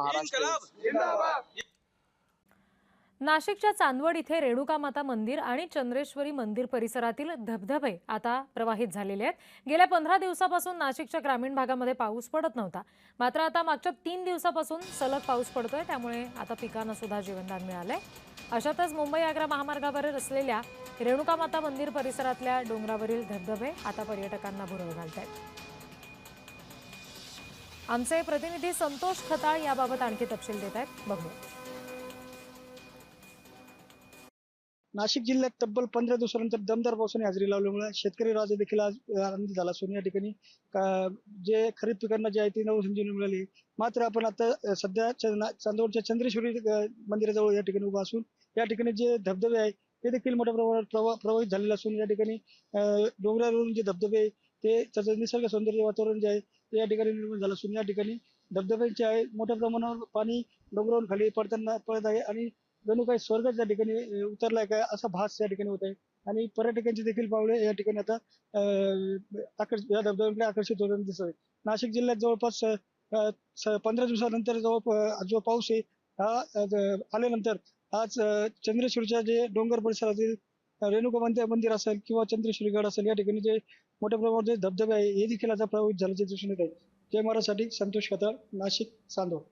महाराष्ट्र। नाशिकच्या चांदवड इथे रेणुका माता मंदिर आणि चंद्रेश्वरी मंदिर परिसरातील धबधबे आता प्रवाहित झालेले आहेत। गेल्या 15 दिवसापासून नाशिकच्या ग्रामीण भागामध्ये पाऊस पडत नव्हता, मात्र आता मागच्या 3 दिवसापासून सलग पाऊस पडतोय, त्यामुळे आता पिकांना सुद्धा जीवनदान मिळालंय। अशातच मुंबई आग्रा महामार्गावर असलेल्या रेणुका माता मंदिर परिसरातल्या डोंगरावरील धबधबे आता पर्यटकांना भुरळ घालतायत। आमचे प्रतिनिधी संतोष खताळ याबाबत आणखी तपशील देत आहेत, बघूया। नाशिक जिल्ह्यात तब्बल 15 दिवसानंतर दमदार पावसाने हजेरी लावल्यामुळे शेतकरी राजा देखील आज आनंदित झाला असून या ठिकाणी जे खरीप पिकांना जे आहे ती नवसंजीवनी मिळाली। मात्र आपण आता सध्या चांदवडच्या चंद्रेश्वरी मंदिराजवळ या ठिकाणी उभा असून या ठिकाणी जे धबधबे आहे ते देखील मोठ्या प्रमाणात प्रभावित झालेले असून या ठिकाणी डोंगरावरून जे धबधबे आहे ते त्याचं निसर्ग सौंदर्य वातावरण जे आहे ते या ठिकाणी निर्माण झालं असून या ठिकाणी धबधब्यांचे आहे मोठ्या प्रमाणावर पाणी डोंगरावरून खाली पडत आहे आणि जणू काही स्वर्ग त्या ठिकाणी उतरलाय काय असा भास या ठिकाणी होत आहे आणि पर्यटकांचे देखील पावले या ठिकाणी आता या धबधब्याकडे आकर्षित होताना दिसत आहे। नाशिक जिल्ह्यात जवळपास 15 दिवसानंतर जो पाऊस आहे हा आल्यानंतर आज चंद्रेश्वरीच्या जे डोंगर परिसरातील रेणुका मंदिर असेल किंवा चंद्रेश्वरी गड असेल या ठिकाणी जे मोठ्या प्रमाणात धबधबे आहे हे देखील आता प्रभावित झाल्याचे दिसून येत आहे। जय महाराजसाठी संतोष खताळ, नाशिक, चांदवड।